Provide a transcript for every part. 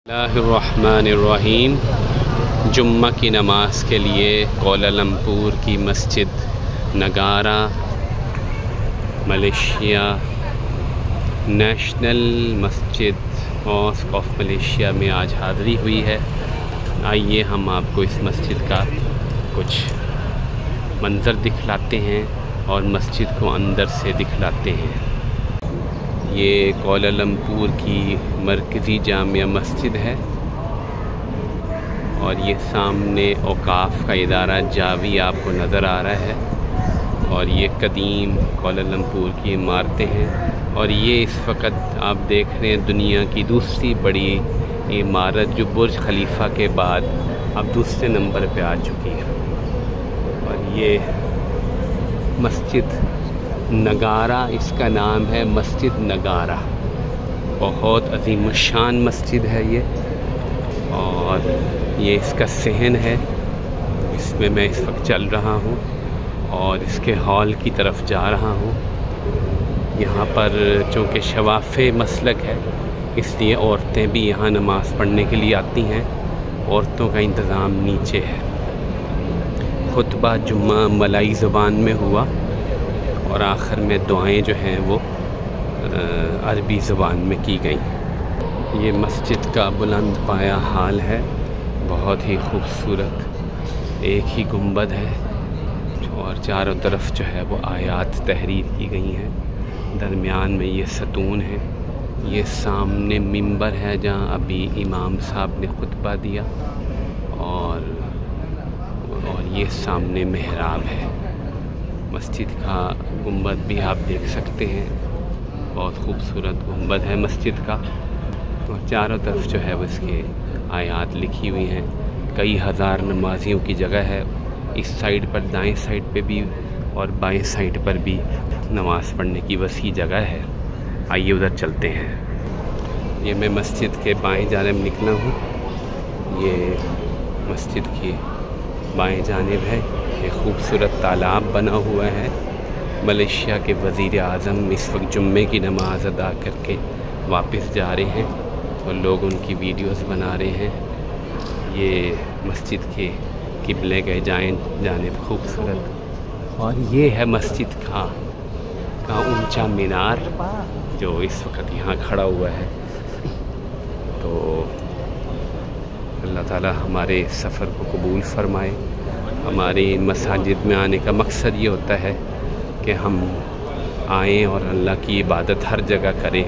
बिस्मिल्लाहिर्रहमानिर्रहीम। जुम्मा की नमाज के लिए कोलालमपुर की मस्जिद नगारा मलेशिया नेशनल मस्जिद मॉस्क ऑफ मलेशिया में आज हाज़िरी हुई है। आइए हम आपको इस मस्जिद का कुछ मंज़र दिखलाते हैं और मस्जिद को अंदर से दिखलाते हैं। ये कोलालमपुर की मरकज़ी जामिया मस्जिद है और ये सामने औकाफ़ का इदारा जावी आपको नज़र आ रहा है और ये कदीम कोलालमपुर की इमारतें हैं। और ये इस वक्त आप देख रहे हैं दुनिया की दूसरी बड़ी इमारत जो बुर्ज खलीफा के बाद अब दूसरे नंबर पे आ चुकी है। और ये मस्जिद नगारा, इसका नाम है मस्जिद नगारा। बहुत अज़ीमुश्शान मस्जिद है ये और ये इसका सहन है। इसमें मैं इस वक्त चल रहा हूँ और इसके हॉल की तरफ जा रहा हूँ। यहाँ पर चूँकि शवाफ़े मसलक है इसलिए औरतें भी यहाँ नमाज़ पढ़ने के लिए आती हैं। औरतों का इंतज़ाम नीचे है। खुतबा जुम्मा मलाई ज़ुबान में हुआ और आखिर में दुआएं जो हैं वो अरबी ज़ुबान में की गई। ये मस्जिद का बुलंद पाया हाल है, बहुत ही खूबसूरत। एक ही गुंबद है और चारों तरफ जो है वो आयात तहरीर की गई हैं। दरमियान में ये सतून है। ये सामने मिंबर है जहाँ अभी इमाम साहब ने खुतबा दिया और ये सामने मेहराब है। मस्जिद का गुंबद भी आप देख सकते हैं, बहुत खूबसूरत गुंबद है मस्जिद का। और चारों तरफ जो है वो इसके आयात लिखी हुई हैं। कई हज़ार नमाजियों की जगह है। इस साइड पर दाएं साइड पे भी और बाएं साइड पर भी नमाज़ पढ़ने की वसी जगह है। आइए उधर चलते हैं। ये मैं मस्जिद के बाएं जानिब निकला हूँ। ये मस्जिद की बाएं जानिब है। एक खूबसूरत तालाब बना हुआ है। मलेशिया के वज़ीर आज़म इस वक्त जुम्मे की नमाज़ अदा करके वापस जा रहे हैं और लोग उनकी वीडियोस बना रहे हैं। ये मस्जिद के किबले के जानिब खूबसूरत। और ये है मस्जिद का ऊंचा मीनार जो इस वक्त यहाँ खड़ा हुआ है। तो अल्लाह ताला हमारे सफ़र को कबूल फ़रमाए। हमारे मसाजिद में आने का मकसद ये होता है कि हम आएँ और अल्लाह की इबादत हर जगह करें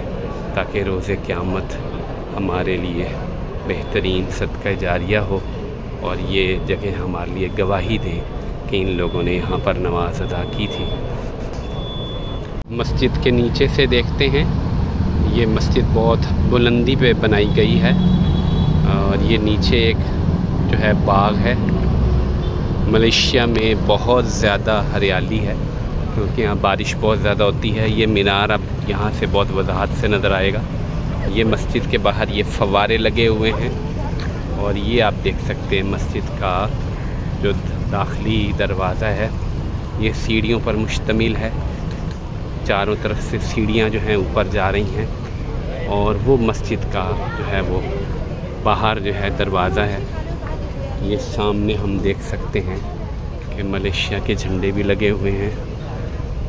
ताकि रोज़े क़यामत हमारे लिए बेहतरीन सदका जारिया हो और ये जगह हमारे लिए गवाही दें कि इन लोगों ने यहाँ पर नमाज अदा की थी। मस्जिद के नीचे से देखते हैं। ये मस्जिद बहुत बुलंदी पे बनाई गई है और ये नीचे एक जो है बाग है। मलेशिया में बहुत ज़्यादा हरियाली है क्योंकि यहाँ बारिश बहुत ज़्यादा होती है। ये मीनार अब यहाँ से बहुत वजाहत से नज़र आएगा। ये मस्जिद के बाहर ये फव्वारे लगे हुए हैं और ये आप देख सकते हैं मस्जिद का जो दाखिली दरवाज़ा है ये सीढ़ियों पर मुश्तमिल है। चारों तरफ से सीढ़ियाँ जो हैं ऊपर जा रही हैं और वो मस्जिद का जो है वो बाहर जो है दरवाज़ा है। ये सामने हम देख सकते हैं कि मलेशिया के झंडे भी लगे हुए हैं।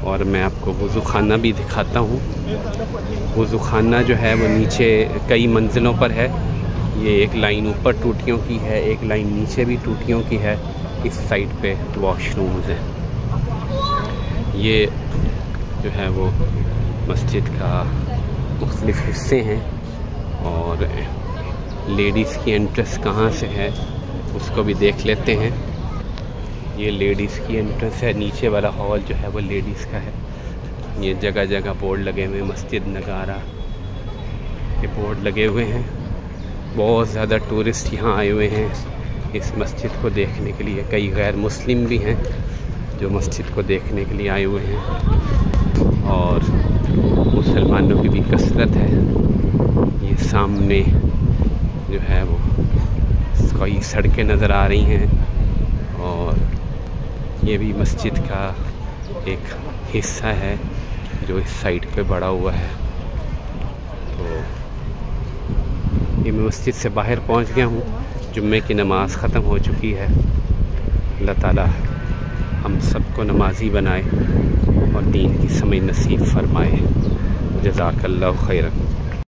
और मैं आपको वज़ू खाना भी दिखाता हूँ। वज़ू खाना जो है वो नीचे कई मंजिलों पर है। ये एक लाइन ऊपर टूटियों की है, एक लाइन नीचे भी टूटियों की है। इस साइड पे वॉशरूम्स हैं। ये जो है वो मस्जिद का मुख्तलिफ़ हिस्से हैं और लेडीज़ की एंट्रेंस कहाँ से है उसको भी देख लेते हैं। ये लेडीज़ की एंट्रेंस है। नीचे वाला हॉल जो है वो लेडीज़ का है। ये जगह जगह बोर्ड लगे हुए हैं। मस्जिद नगारा के बोर्ड लगे हुए हैं। बहुत ज़्यादा टूरिस्ट यहाँ आए हुए हैं इस मस्जिद को देखने के लिए। कई गैर मुस्लिम भी हैं जो मस्जिद को देखने के लिए आए हुए हैं और मुसलमानों की भी कसरत है। ये सामने जो है वो कई सड़कें नज़र आ रही हैं और ये भी मस्जिद का एक हिस्सा है जो इस साइड पे बड़ा हुआ है। तो ये मैं मस्जिद से बाहर पहुंच गया हूँ। जुम्मे की नमाज़ ख़त्म हो चुकी है। अल्लाह ताला हम सबको नमाजी बनाए और दीन की समझ नसीब फरमाए। जज़ाकल्लाहु खैरन।